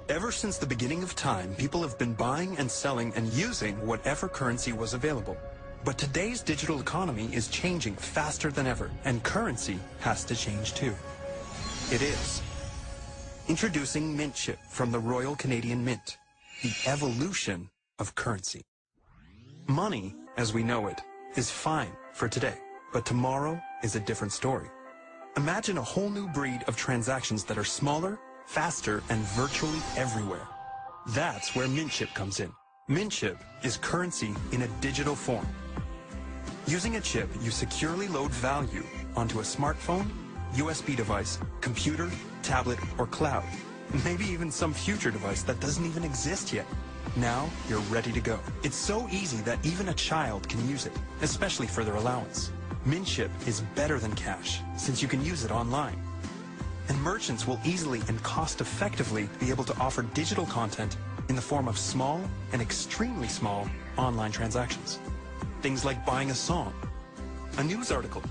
Ever since the beginning of time, people have been buying and selling and using whatever currency was available. But today's digital economy is changing faster than ever, and currency has to change too. It is. Introducing Mint Chip from the Royal Canadian Mint, the evolution of currency. Money, as we know it, is fine for today, but tomorrow is a different story. Imagine a whole new breed of transactions that are smaller, faster, and virtually everywhere. That's where Mint Chip comes in. Mint Chip is currency in a digital form. Using a chip, you securely load value onto a smartphone, USB device, computer, tablet, or cloud. Maybe even some future device that doesn't even exist yet. Now you're ready to go. It's so easy that even a child can use it, especially for their allowance. Mint Chip is better than cash, since you can use it online. And merchants will easily and cost-effectively be able to offer digital content in the form of small and extremely small online transactions. Things like buying a song, a news article,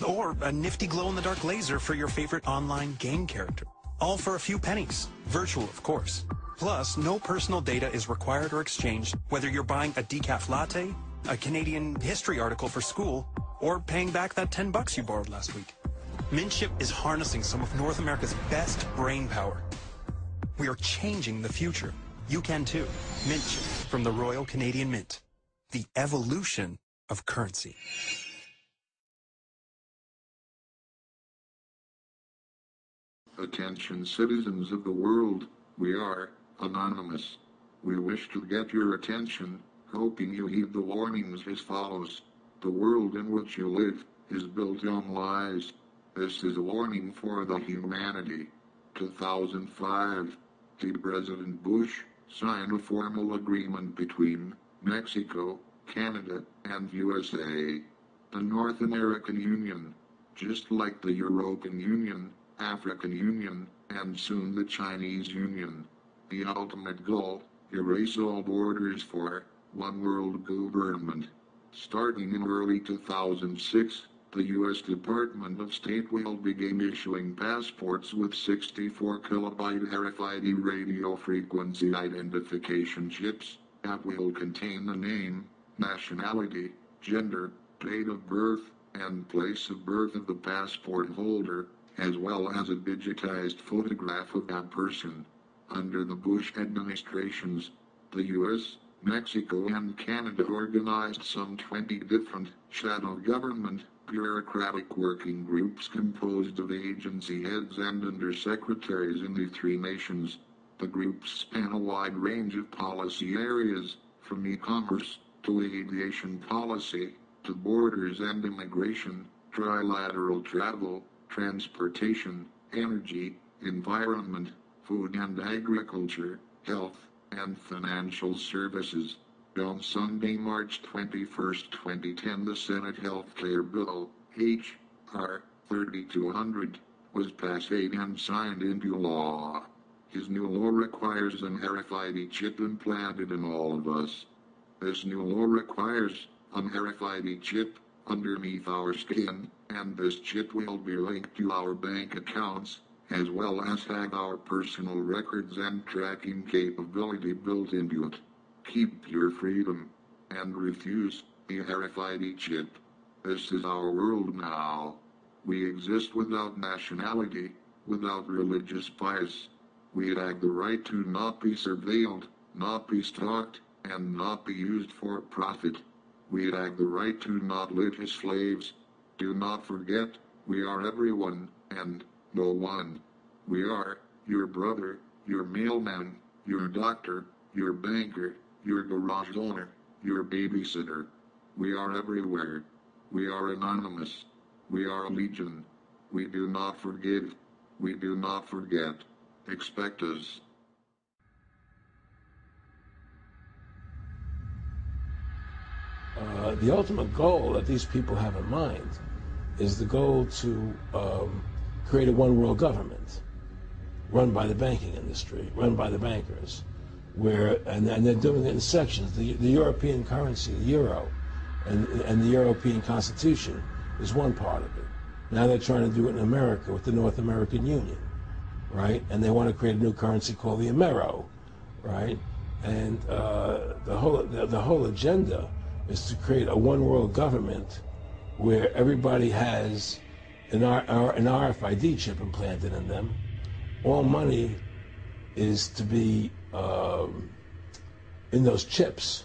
or a nifty glow-in-the-dark laser for your favorite online game character. All for a few pennies. Virtual, of course. Plus, no personal data is required or exchanged, whether you're buying a decaf latte, a Canadian history article for school, or paying back that $10 you borrowed last week. Mint Chip is harnessing some of North America's best brain power. We are changing the future. You can too. Mint Chip from the Royal Canadian Mint. The evolution of currency. Attention citizens of the world, we are anonymous. We wish to get your attention, hoping you heed the warnings as follows. The world in which you live is built on lies. This is a warning for the humanity. 2005, President Bush signed a formal agreement between Mexico, Canada, and USA. The North American Union, just like the European Union, African Union, and soon the Chinese Union. The ultimate goal, erase all borders for one world government. Starting in early 2006, the U.S. Department of State will begin issuing passports with 64 kilobyte RFID radio frequency identification chips that will contain the name, nationality, gender, date of birth, and place of birth of the passport holder, as well as a digitized photograph of that person. Under the Bush administrations, the U.S., Mexico, and Canada organized some 20 different shadow government bureaucratic working groups composed of agency heads and undersecretaries in the three nations. The groups span a wide range of policy areas, from e-commerce to aviation policy, to borders and immigration, trilateral travel, transportation, energy, environment, food and agriculture, health, and financial services. On Sunday, March 21, 2010, the Senate Healthcare Bill, H.R. 3200, was passed and signed into law. His new law requires an RFID chip implanted in all of us. This new law requires an RFID chip underneath our skin, and this chip will be linked to our bank accounts, as well as have our personal records and tracking capability built into it. Keep your freedom, and refuse the RFID chip. This is our world now. We exist without nationality, without religious bias. We have the right to not be surveilled, not be stalked, and not be used for profit. We have the right to not live as slaves. Do not forget, we are everyone, and no one. We are your brother, your mailman, your doctor, your banker, your garage owner, your babysitter. We are everywhere. We are anonymous. We are legion. We do not forgive. We do not forget. Expect us. The ultimate goal that these people have in mind is the goal to create a one-world government run by the banking industry, run by the bankers, and they're doing it in sections. The European currency, the euro, and the European Constitution is one part of it. Now they're trying to do it in America with the North American Union. right? And they want to create a new currency called the Amero, right? And the whole agenda is to create a one world government where everybody has an RFID chip implanted in them. All money is to be in those chips,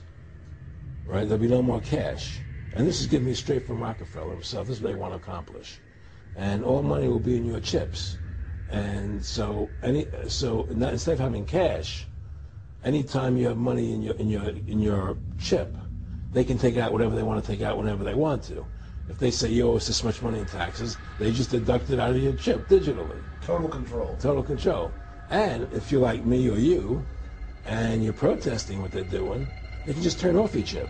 right? There'll be no more cash. And this is giving me straight from Rockefeller himself. This is what they want to accomplish. And all money will be in your chips. And so instead of having cash, anytime you have money in your chip, they can take out whatever they want to take out whenever they want to. If they say you owe us this much money in taxes, they just deduct it out of your chip digitally. Total control. Total control. And if you're like me or you, and you're protesting what they're doing, they can just turn off your chip.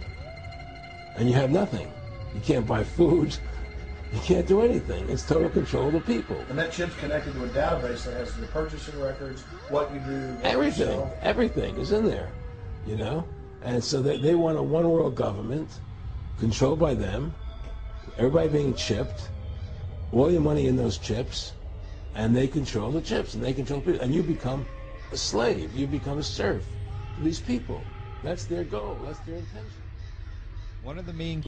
And you have nothing. You can't buy food. You can't do anything. It's total control of the people. And that chip's connected to a database that has your purchasing records, what you do, everything. Everything is in there, you know? And so they want a one world government controlled by them, everybody being chipped, all your money in those chips, and they control the chips, and they control people. And you become a slave. You become a serf to these people. That's their goal. That's their intention. One of the main